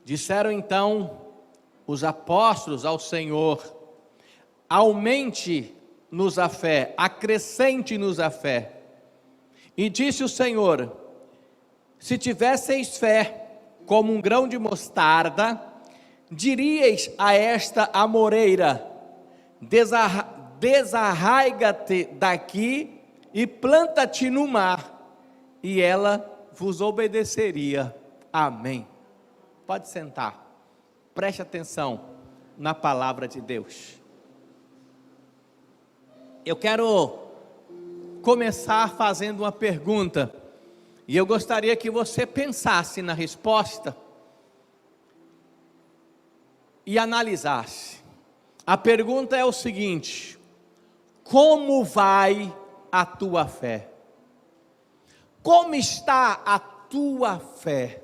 Disseram então os apóstolos ao Senhor: aumente-nos a fé, acrescente-nos a fé. E disse o Senhor: se tivesseis fé como um grão de mostarda, diríeis a esta amoreira: desarraiga-te daqui e planta-te no mar, e ela vos obedeceria. Amém. Pode sentar, preste atenção na palavra de Deus. Eu quero começar fazendo uma pergunta, e eu gostaria que você pensasse na resposta e analisasse. A pergunta é o seguinte: como vai a tua fé? Como está a tua fé?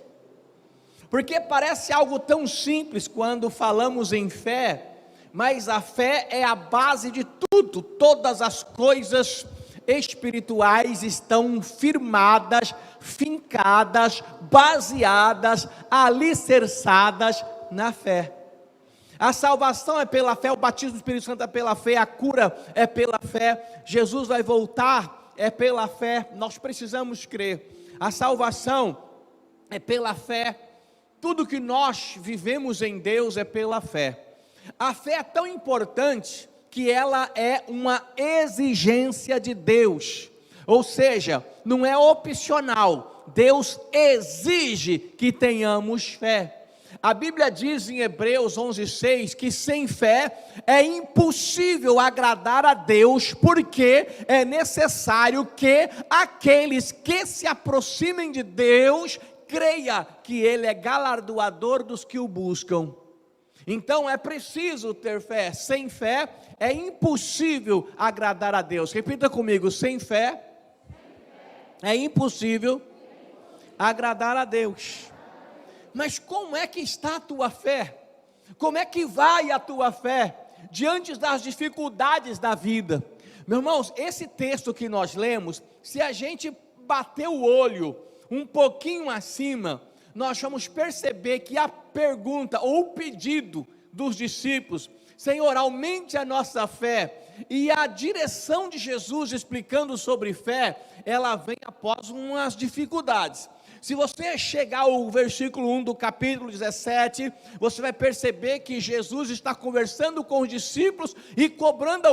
Porque parece algo tão simples quando falamos em fé, mas a fé é a base de tudo. Todas as coisas espirituais estão firmadas, fincadas, baseadas, alicerçadas na fé. A salvação é pela fé, o batismo do Espírito Santo é pela fé, a cura é pela fé, Jesus vai voltar, é pela fé. Nós precisamos crer. A salvação é pela fé. Tudo que nós vivemos em Deus é pela fé. A fé é tão importante que ela é uma exigência de Deus, ou seja, não é opcional. Deus exige que tenhamos fé. A Bíblia diz em Hebreus 11:6 que sem fé é impossível agradar a Deus, porque é necessário que aqueles que se aproximem de Deus creia que Ele é galardoador dos que o buscam. Então é preciso ter fé. Sem fé é impossível agradar a Deus. Repita comigo: sem fé é impossível agradar a Deus. Mas como é que está a tua fé? Como é que vai a tua fé diante das dificuldades da vida? Meus irmãos, esse texto que nós lemos, se a gente bater o olho um pouquinho acima, nós vamos perceber que a pergunta ou o pedido dos discípulos: Senhor, aumente a nossa fé, e a direção de Jesus explicando sobre fé, ela vem após umas dificuldades. Se você chegar ao versículo 1 do capítulo 17, você vai perceber que Jesus está conversando com os discípulos e cobrando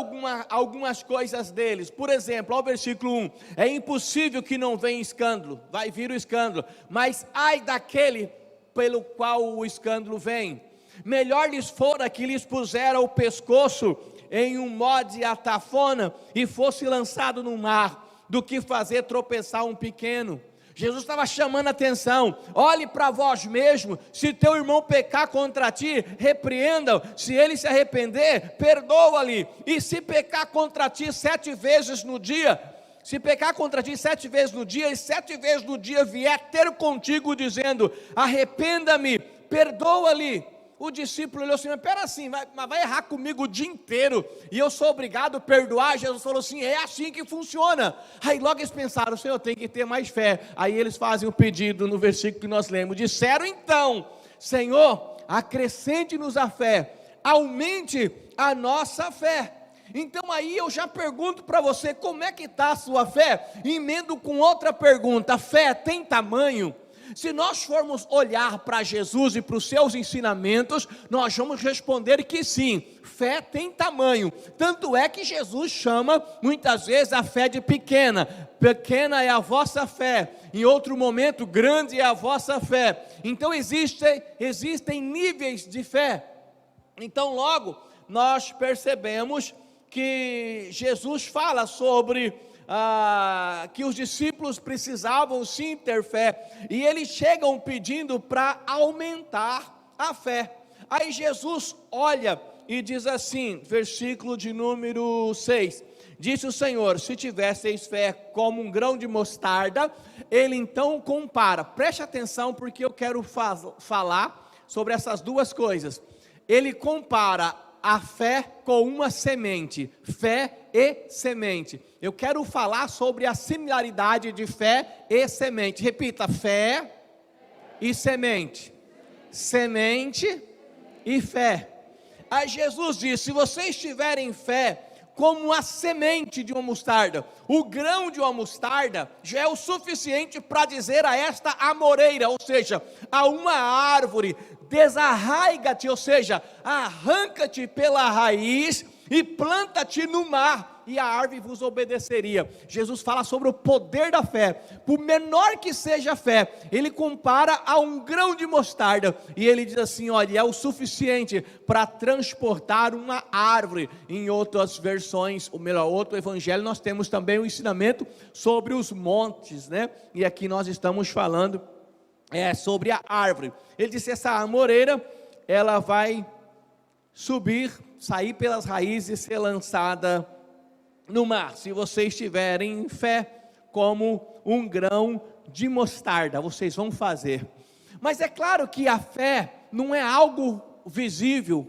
algumas coisas deles. Por exemplo, ao versículo 1, é impossível que não venha escândalo, vai vir o escândalo, mas ai daquele pelo qual o escândalo vem. Melhor lhes fora que lhes pusera o pescoço em um nó de atafona e fosse lançado no mar, do que fazer tropeçar um pequeno. Jesus estava chamando a atenção: olhe para vós mesmo, se teu irmão pecar contra ti, repreenda-o, se ele se arrepender, perdoa-lhe, e se pecar contra ti 7 vezes no dia, se pecar contra ti 7 vezes no dia, e 7 vezes no dia vier ter contigo dizendo: arrependa-me, perdoa-lhe. O discípulo olhou assim: mas pera assim, vai errar comigo o dia inteiro, e eu sou obrigado a perdoar? Jesus falou assim: é assim que funciona. Aí logo eles pensaram: Senhor, tem que ter mais fé. Aí eles fazem o pedido no versículo que nós lemos. Disseram então: Senhor, acrescente-nos a fé, aumente a nossa fé. Então aí eu já pergunto para você: como é que está a sua fé? Emendo com outra pergunta: a fé tem tamanho? Se nós formos olhar para Jesus e para os seus ensinamentos, nós vamos responder que sim, fé tem tamanho. Tanto é que Jesus chama muitas vezes a fé de pequena. Pequena é a vossa fé. Em outro momento, grande é a vossa fé. Então existem níveis de fé. Então logo nós percebemos que Jesus fala sobre que os discípulos precisavam sim ter fé, e eles chegam pedindo para aumentar a fé. Aí Jesus olha e diz assim, versículo de número 6, disse o Senhor: se tivesseis fé como um grão de mostarda. Ele então compara, preste atenção porque eu quero falar sobre essas duas coisas. Ele compara a fé com uma semente, fé e semente. Eu quero falar sobre a similaridade de fé e semente. Repita: fé e semente. Semente e fé. Aí Jesus disse: se vocês tiverem fé como a semente de uma mostarda, o grão de uma mostarda já é o suficiente para dizer a esta amoreira, ou seja, a uma árvore: desarraiga-te, ou seja, arranca-te pela raiz e planta-te no mar, e a árvore vos obedeceria. Jesus fala sobre o poder da fé. Por menor que seja a fé, ele compara a um grão de mostarda, e ele diz assim: olha, é o suficiente para transportar uma árvore. Em outras versões, ou melhor, outro evangelho, nós temos também o ensinamento sobre os montes, né? E aqui nós estamos falando sobre a árvore. Ele disse: essa amoreira, ela vai subir, sair pelas raízes e ser lançada no mar. Se vocês tiverem fé como um grão de mostarda, vocês vão fazer. Mas é claro que a fé não é algo visível,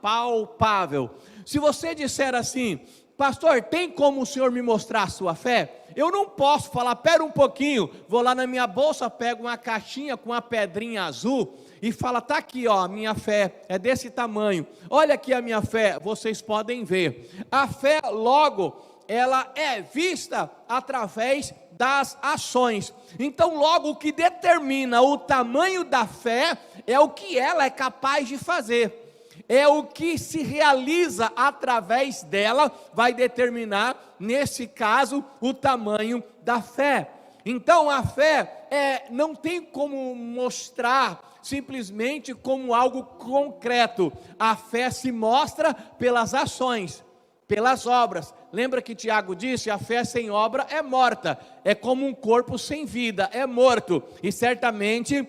palpável. Se você disser assim: pastor, tem como o senhor me mostrar a sua fé? Eu não posso falar: pera um pouquinho, vou lá na minha bolsa, pego uma caixinha com uma pedrinha azul e fala: tá aqui, ó, a minha fé é desse tamanho, olha aqui a minha fé. Vocês podem ver, a fé logo, ela é vista através das ações. Então logo, o que determina o tamanho da fé é o que ela é capaz de fazer. É o que se realiza através dela, vai determinar, nesse caso, o tamanho da fé. Então a fé não tem como mostrar simplesmente como algo concreto. A fé se mostra pelas ações, pelas obras. Lembra que Tiago disse: a fé sem obra é morta, é como um corpo sem vida, é morto, e certamente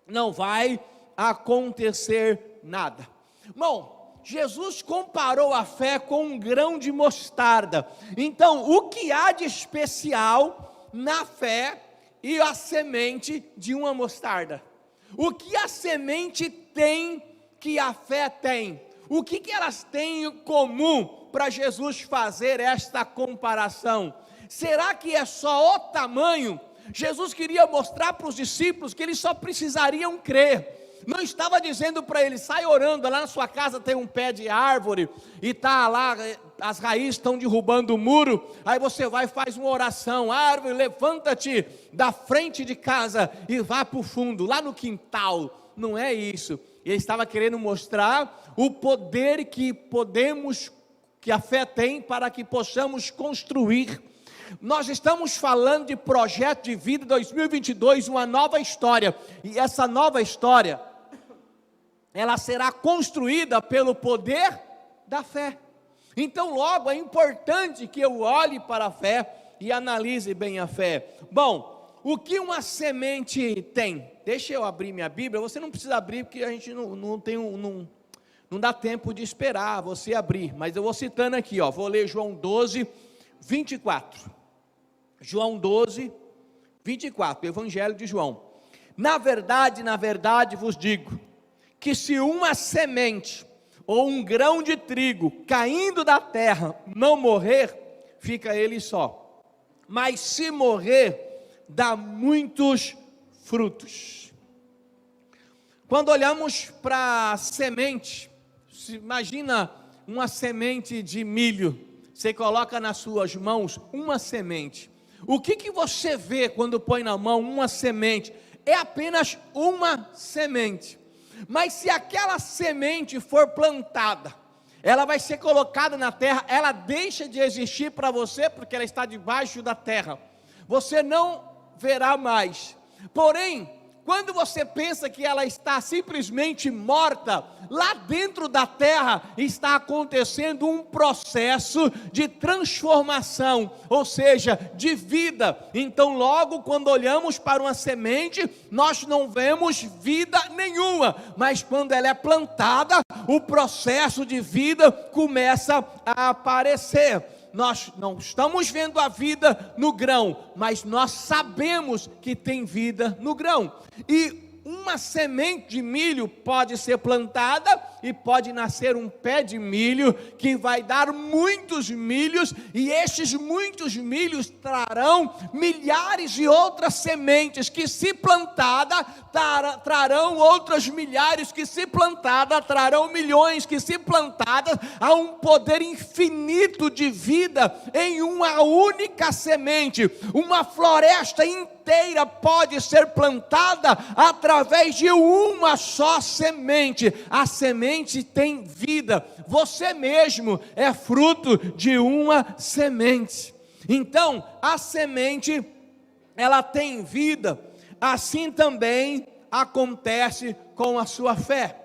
não vai acontecer nada. Bom, Jesus comparou a fé com um grão de mostarda. Então, o que há de especial na fé e a semente de uma mostarda? O que a semente tem que a fé tem? O que elas têm em comum para Jesus fazer esta comparação? Será que é só o tamanho? Jesus queria mostrar para os discípulos que eles só precisariam crer. Não estava dizendo para eles: sai orando, lá na sua casa tem um pé de árvore, e está lá, as raízes estão derrubando o muro, aí você vai e faz uma oração: árvore, levanta-te da frente de casa e vá para o fundo, lá no quintal. Não é isso. Ele estava querendo mostrar o poder que a fé tem para que possamos construir. Nós estamos falando de projeto de vida 2022, uma nova história, e essa nova história, ela será construída pelo poder da fé. Então logo, é importante que eu olhe para a fé e analise bem a fé. Bom, o que uma semente tem? Deixa eu abrir minha Bíblia. Você não precisa abrir, porque a gente não dá tempo de esperar você abrir, mas eu vou citando aqui, ó. Vou ler João 12, 24. João 12, 24, Evangelho de João. Na verdade vos digo, que se uma semente ou um grão de trigo caindo da terra não morrer, fica ele só, mas se morrer, dá muitos frutos. Quando olhamos para a semente, imagina uma semente de milho, você coloca nas suas mãos uma semente. O que você vê quando põe na mão uma semente? É apenas uma semente. Mas se aquela semente for plantada, ela vai ser colocada na terra, ela deixa de existir para você, porque ela está debaixo da terra. Você não verá mais. Porém, quando você pensa que ela está simplesmente morta, lá dentro da terra está acontecendo um processo de transformação, ou seja, de vida. Então logo, quando olhamos para uma semente, nós não vemos vida nenhuma, mas quando ela é plantada, o processo de vida começa a aparecer. Nós não estamos vendo a vida no grão, mas nós sabemos que tem vida no grão. E uma semente de milho pode ser plantada e pode nascer um pé de milho que vai dar muitos milhos, e estes muitos milhos trarão milhares de outras sementes que, se plantada, trarão outras milhares que, se plantada, trarão milhões que, se plantadas, há um poder infinito de vida em uma única semente. Uma floresta inteira pode ser plantada através de uma só semente. A semente tem vida. Você mesmo é fruto de uma semente. Então, a semente, ela tem vida. Assim também acontece com a sua fé.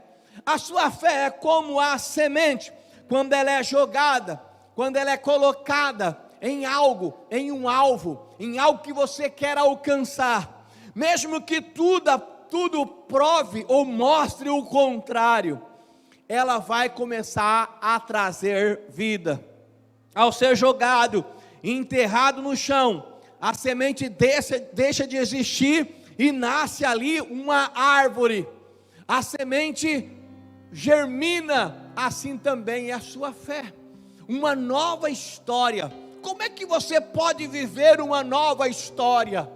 A sua fé é como a semente, quando ela é jogada, quando ela é colocada em algo, em um alvo, em algo que você quer alcançar, mesmo que tudo prove ou mostre o contrário, ela vai começar a trazer vida. Ao ser jogado, enterrado no chão, a semente deixa de existir e nasce ali uma árvore. A semente germina, assim também é a sua fé, uma nova história. Como é que você pode viver uma nova história?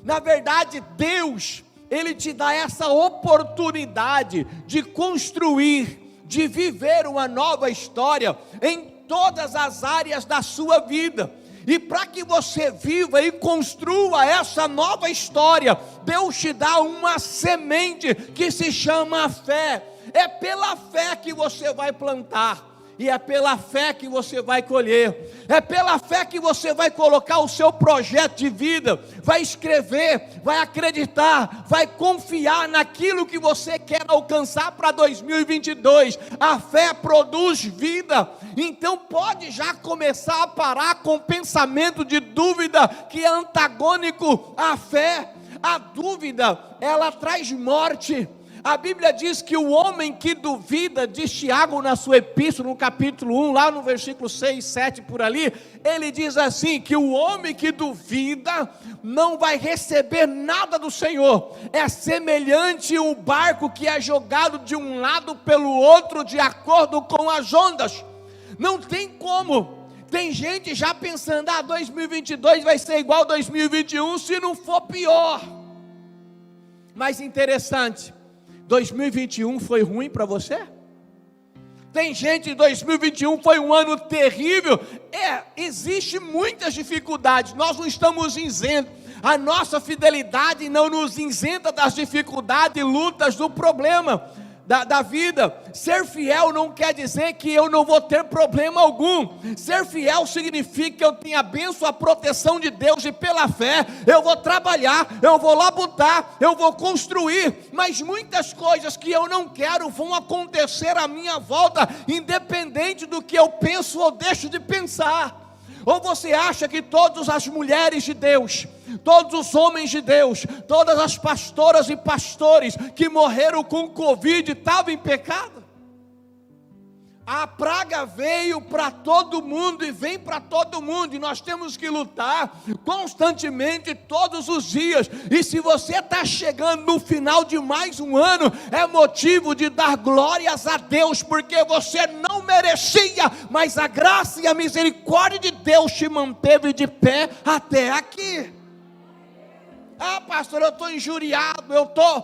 Na verdade, Deus, Ele te dá essa oportunidade de construir, de viver uma nova história em todas as áreas da sua vida. E para que você viva e construa essa nova história, Deus te dá uma semente que se chama fé. É pela fé que você vai plantar, e é pela fé que você vai colher. É pela fé que você vai colocar o seu projeto de vida, vai escrever, vai acreditar, vai confiar naquilo que você quer alcançar para 2022. A fé produz vida. Então pode já começar a parar com o pensamento de dúvida, que é antagônico à fé. A dúvida, ela traz morte. A Bíblia diz que o homem que duvida, diz Tiago na sua epístola, no capítulo 1, lá no versículo 6, 7, por ali, ele diz assim, que o homem que duvida não vai receber nada do Senhor. É semelhante ao barco que é jogado de um lado pelo outro, de acordo com as ondas. Não tem como. Tem gente já pensando, 2022 vai ser igual 2021, se não for pior. Mas interessante, 2021 foi ruim para você? Tem gente, 2021 foi um ano terrível. Existe muitas dificuldades, nós não estamos isentos. A nossa fidelidade não nos isenta das dificuldades e lutas do problema da vida. Ser fiel não quer dizer que eu não vou ter problema algum. Ser fiel significa que eu tenho a bênção, a proteção de Deus, e pela fé eu vou trabalhar, eu vou labutar, eu vou construir, mas muitas coisas que eu não quero vão acontecer à minha volta, independente do que eu penso ou deixo de pensar. Ou você acha que todas as mulheres de Deus, todos os homens de Deus, todas as pastoras e pastores que morreram com Covid estavam em pecado? A praga veio para todo mundo e vem para todo mundo, e nós temos que lutar constantemente, todos os dias. E se você está chegando no final de mais um ano, é motivo de dar glórias a Deus, porque você não merecia, mas a graça e a misericórdia de Deus te manteve de pé até aqui. Pastor, eu estou injuriado,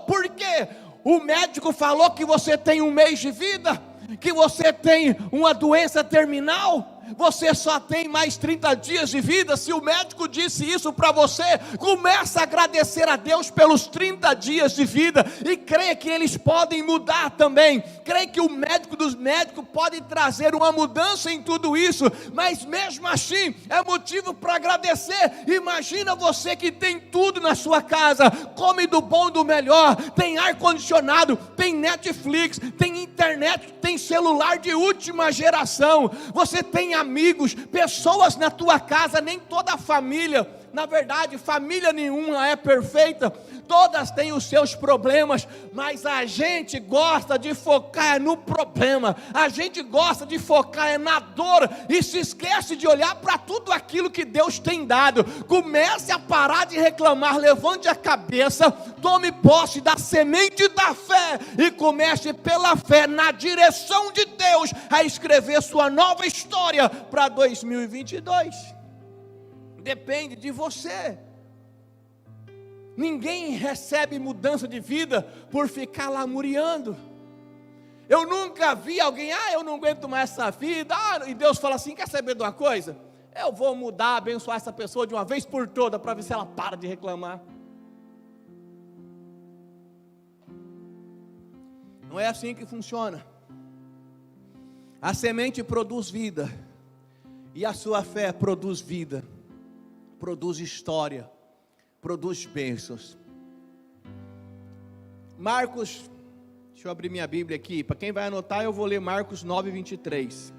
por quê? O médico falou que você tem 1 mês de vida, que você tem uma doença terminal, você só tem mais 30 dias de vida. Se o médico disse isso para você, começa a agradecer a Deus pelos 30 dias de vida, e creia que eles podem mudar também. Creia que o médico dos médicos pode trazer uma mudança em tudo isso, mas mesmo assim é motivo para agradecer. Imagina você que tem tudo na sua casa, come do bom e do melhor, tem ar condicionado, tem Netflix, tem internet, tem celular de última geração, você tem amigos, pessoas na tua casa. Nem toda a família Na verdade, família nenhuma é perfeita, todas têm os seus problemas, mas a gente gosta de focar no problema, a gente gosta de focar na dor, e se esquece de olhar para tudo aquilo que Deus tem dado. Comece a parar de reclamar, levante a cabeça, tome posse da semente da fé, e comece pela fé, na direção de Deus, a escrever sua nova história para 2022, depende de você. Ninguém recebe mudança de vida por ficar lamuriando. Eu nunca vi alguém, eu não aguento mais essa vida, e Deus fala assim, quer saber de uma coisa? Eu vou mudar, abençoar essa pessoa de uma vez por toda, para ver se ela para de reclamar. Não é assim que funciona. A semente produz vida, e a sua fé produz vida, produz história, produz bênçãos. Marcos, deixa eu abrir minha Bíblia aqui, para quem vai anotar eu vou ler Marcos 9, 23.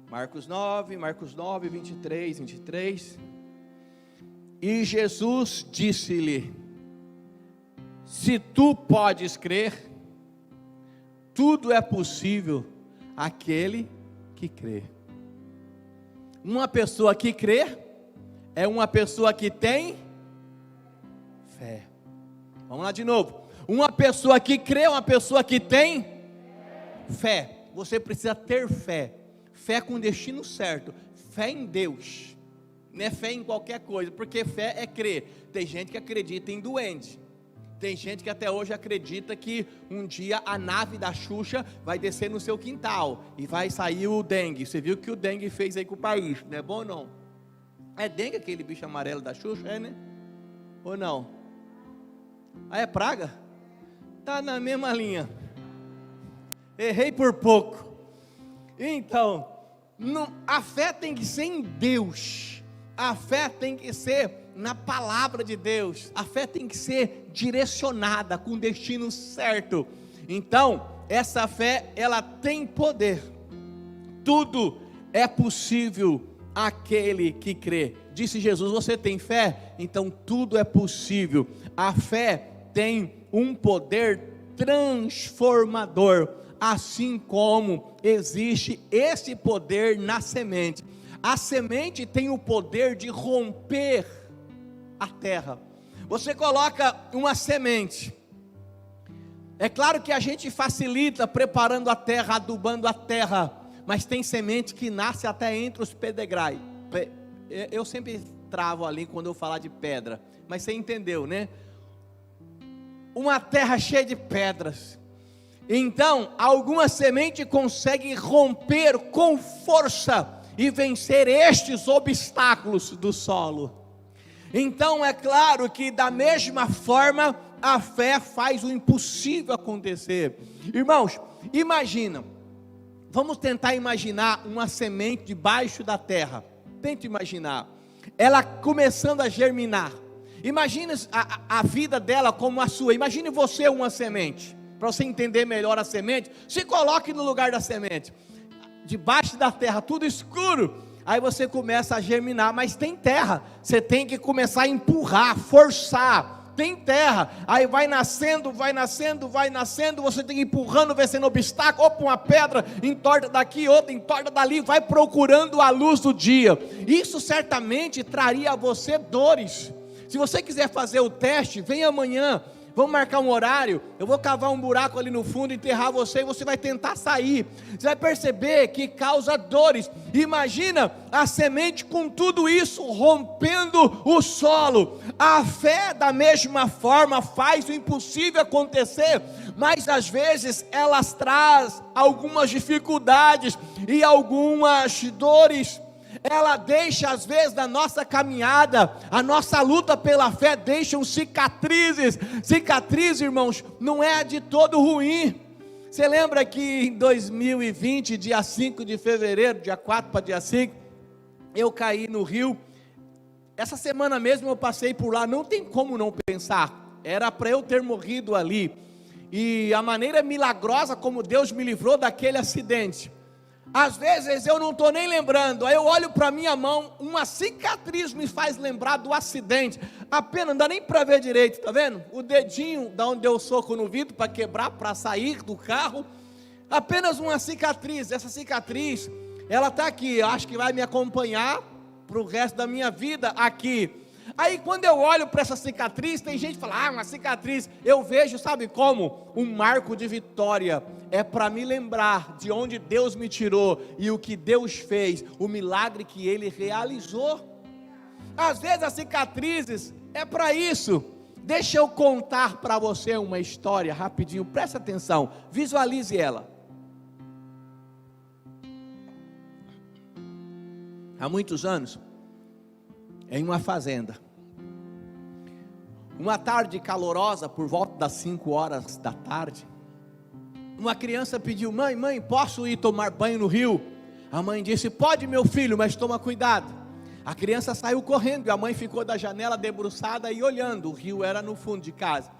Marcos 9, 23. E Jesus disse-lhe: se tu podes crer, tudo é possível àquele que crê. Uma pessoa que crê é uma pessoa que tem fé. Vamos lá de novo. Uma pessoa que crê é uma pessoa que tem fé. Você precisa ter fé. Fé com destino certo. Fé em Deus. Não é fé em qualquer coisa, porque fé é crer. Tem gente que acredita em duende. Tem gente que até hoje acredita que um dia a nave da Xuxa vai descer no seu quintal e vai sair o dengue. Você viu o que o dengue fez aí com o país, não é bom ou não? É dengue aquele bicho amarelo da Xuxa, é, né? Ou não? É praga? Tá na mesma linha. Errei por pouco. Então, a fé tem que ser em Deus. A fé tem que ser na palavra de Deus. A fé tem que ser direcionada com o destino certo. Então, essa fé, ela tem poder. Tudo é possível àquele que crê. Disse Jesus: você tem fé? Então tudo é possível. A fé tem um poder transformador, assim como existe esse poder na semente. A semente tem o poder de romper a terra. Você coloca uma semente, é claro que a gente facilita preparando a terra, adubando a terra, mas tem semente que nasce até entre os pedregais. Eu sempre travo ali quando eu falar de pedra, mas você entendeu, né? Uma terra cheia de pedras. Então, alguma semente consegue romper com força e vencer estes obstáculos do solo. Então é claro que da mesma forma a fé faz o impossível acontecer. Irmãos, imagina, vamos tentar imaginar uma semente debaixo da terra. Tente imaginar, ela começando a germinar. Imagine a vida dela como a sua. Imagine você uma semente. Para você entender melhor a semente, se coloque no lugar da semente. Debaixo da terra, tudo escuro. Aí você começa a germinar, mas tem terra. Você tem que começar a empurrar, forçar. Tem terra. Aí vai nascendo. Você tem que ir empurrando, vencendo obstáculo. Opa, uma pedra entorta daqui, outra entorta dali. Vai procurando a luz do dia. Isso certamente traria a você dores. Se você quiser fazer o teste, vem amanhã. Vamos marcar um horário, eu vou cavar um buraco ali no fundo, enterrar você e você vai tentar sair. Você vai perceber que causa dores. Imagina a semente com tudo isso rompendo o solo. A fé da mesma forma faz o impossível acontecer, mas às vezes elas trazem algumas dificuldades e algumas dores. Ela deixa às vezes na nossa caminhada, a nossa luta pela fé deixam cicatrizes. Cicatriz, irmãos, não é de todo ruim. Você lembra que em 2020, dia 5 de fevereiro, dia 4 para dia 5, eu caí no rio. Essa semana mesmo eu passei por lá, não tem como não pensar, era para eu ter morrido ali. E a maneira milagrosa como Deus me livrou daquele acidente. Às vezes eu não estou nem lembrando, aí eu olho para a minha mão, uma cicatriz me faz lembrar do acidente, apenas não dá nem para ver direito, está vendo? O dedinho da onde deu o soco no vidro para quebrar, para sair do carro, apenas uma cicatriz. Essa cicatriz, ela está aqui, eu acho que vai me acompanhar para o resto da minha vida aqui. Aí quando eu olho para essa cicatriz, tem gente que fala, uma cicatriz, eu vejo, sabe como? Um marco de vitória, é para me lembrar de onde Deus me tirou, e o que Deus fez, o milagre que Ele realizou. Às vezes as cicatrizes, é para isso. Deixa eu contar para você uma história rapidinho, presta atenção, visualize ela. Há muitos anos, em uma fazenda, uma tarde calorosa, por volta das 5 horas da tarde, uma criança pediu, mãe, posso ir tomar banho no rio? A mãe disse, pode meu filho, mas toma cuidado. A criança saiu correndo, e a mãe ficou da janela debruçada e olhando, o rio era no fundo de casa,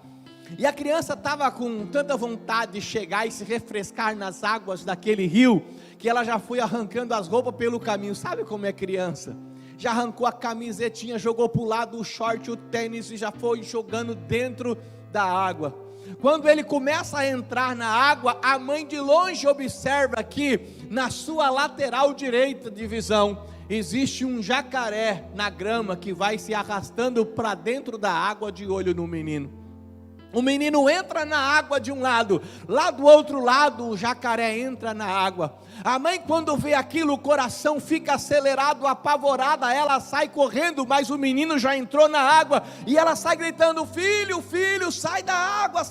e a criança estava com tanta vontade de chegar e se refrescar nas águas daquele rio, que ela já foi arrancando as roupas pelo caminho. Sabe como é criança? Já arrancou a camisetinha, jogou para o lado o short, o tênis, e já foi jogando dentro da água. Quando ele começa a entrar na água, a mãe de longe observa que na sua lateral direita de visão, existe um jacaré na grama, que vai se arrastando para dentro da água, de olho no menino. O menino entra na água de um lado, lá do outro lado o jacaré entra na água. A mãe, quando vê aquilo, o coração fica acelerado, apavorada, ela sai correndo, mas o menino já entrou na água, e ela sai gritando, filho, sai da água,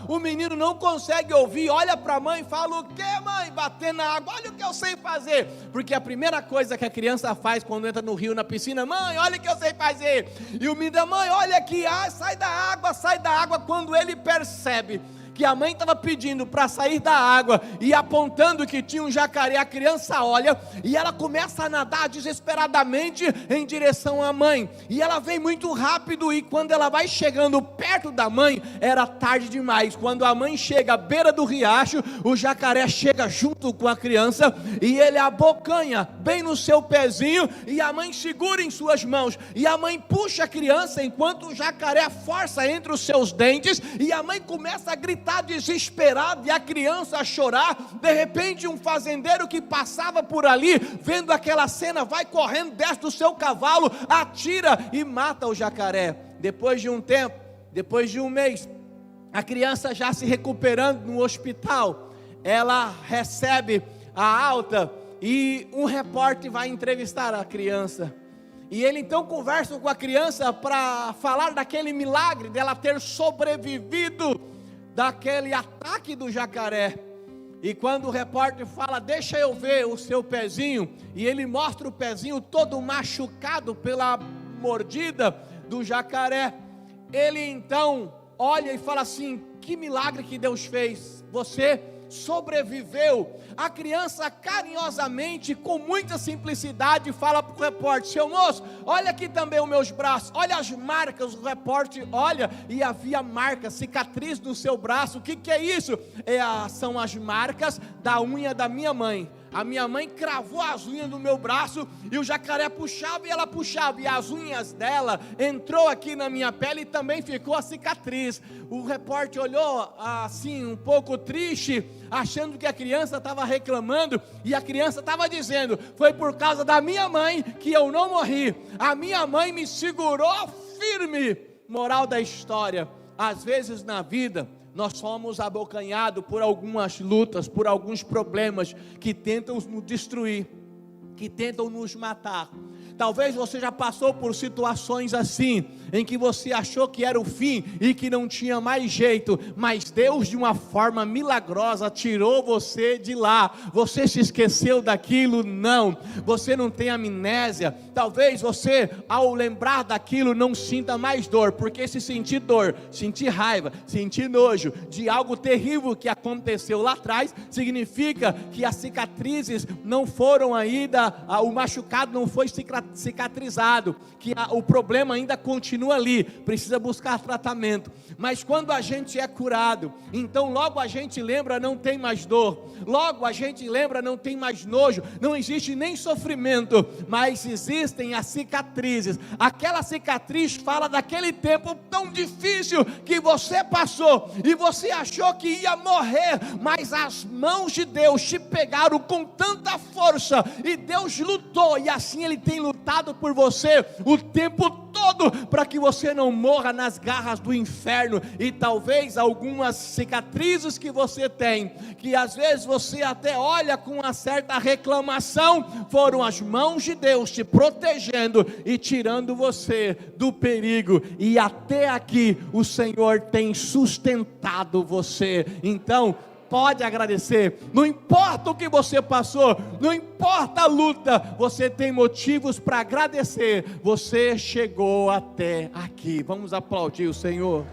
o menino não consegue ouvir, olha para a mãe e fala, o que mãe? Bater na água, olha o que eu sei fazer, porque a primeira coisa que a criança faz quando entra no rio, na piscina, mãe, olha o que eu sei fazer, e o menino, mãe, olha aqui, sai da água, quando ele percebe que a mãe estava pedindo para sair da água e apontando que tinha um jacaré, a criança olha e ela começa a nadar desesperadamente em direção à mãe, e ela vem muito rápido, e quando ela vai chegando perto da mãe, era tarde demais. Quando a mãe chega à beira do riacho, o jacaré chega junto com a criança, e ele abocanha bem no seu pezinho, e a mãe segura em suas mãos, e a mãe puxa a criança, enquanto o jacaré força entre os seus dentes, e a mãe começa a gritar desesperado, e a criança a chorar. De repente um fazendeiro que passava por ali, vendo aquela cena, vai correndo, desce do seu cavalo, atira e mata o jacaré. Depois de um tempo, depois de um mês, a criança já se recuperando no hospital, ela recebe a alta, e um repórter vai entrevistar a criança, e ele então conversa com a criança para falar daquele milagre dela ter sobrevivido daquele ataque do jacaré. E quando o repórter fala, deixa eu ver o seu pezinho, e ele mostra o pezinho todo machucado pela mordida do jacaré, ele então olha e fala assim, que milagre que Deus fez, você sobreviveu. A criança carinhosamente, com muita simplicidade, fala para o repórter, seu moço, olha aqui também os meus braços, olha as marcas. O repórter olha, e havia marca, cicatriz no seu braço. O que é isso? São as marcas da unha da minha mãe. A minha mãe cravou as unhas no meu braço, e o jacaré puxava e ela puxava, e as unhas dela entrou aqui na minha pele, e também ficou a cicatriz. O repórter olhou assim um pouco triste, achando que a criança estava reclamando, e a criança estava dizendo, foi por causa da minha mãe que eu não morri, a minha mãe me segurou firme. Moral da história, às vezes na vida nós somos abocanhados por algumas lutas, por alguns problemas que tentam nos destruir, que tentam nos matar. Talvez você já passou por situações assim, em que você achou que era o fim e que não tinha mais jeito, mas Deus, de uma forma milagrosa, tirou você de lá. Você se esqueceu daquilo? Não. Você não tem amnésia. Talvez você, ao lembrar daquilo, não sinta mais dor, porque se sentir dor, sentir raiva, sentir nojo de algo terrível que aconteceu lá atrás, significa que as cicatrizes não foram ainda, o machucado não foi cicatrizado cicatrizado, que o problema ainda continua ali, precisa buscar tratamento. Mas quando a gente é curado, então logo a gente lembra, não tem mais dor, logo a gente lembra, não tem mais nojo, não existe nem sofrimento, mas existem as cicatrizes. Aquela cicatriz fala daquele tempo tão difícil que você passou, e você achou que ia morrer, mas as mãos de Deus te pegaram com tanta força, e Deus lutou, e assim Ele tem lutado por você o tempo todo, para que você não morra nas garras do inferno. E talvez algumas cicatrizes que você tem, que às vezes você até olha com uma certa reclamação, foram as mãos de Deus te protegendo e tirando você do perigo, e até aqui o Senhor tem sustentado você. Então pode agradecer, não importa o que você passou, não importa a luta, você tem motivos para agradecer, você chegou até aqui. Vamos aplaudir o Senhor.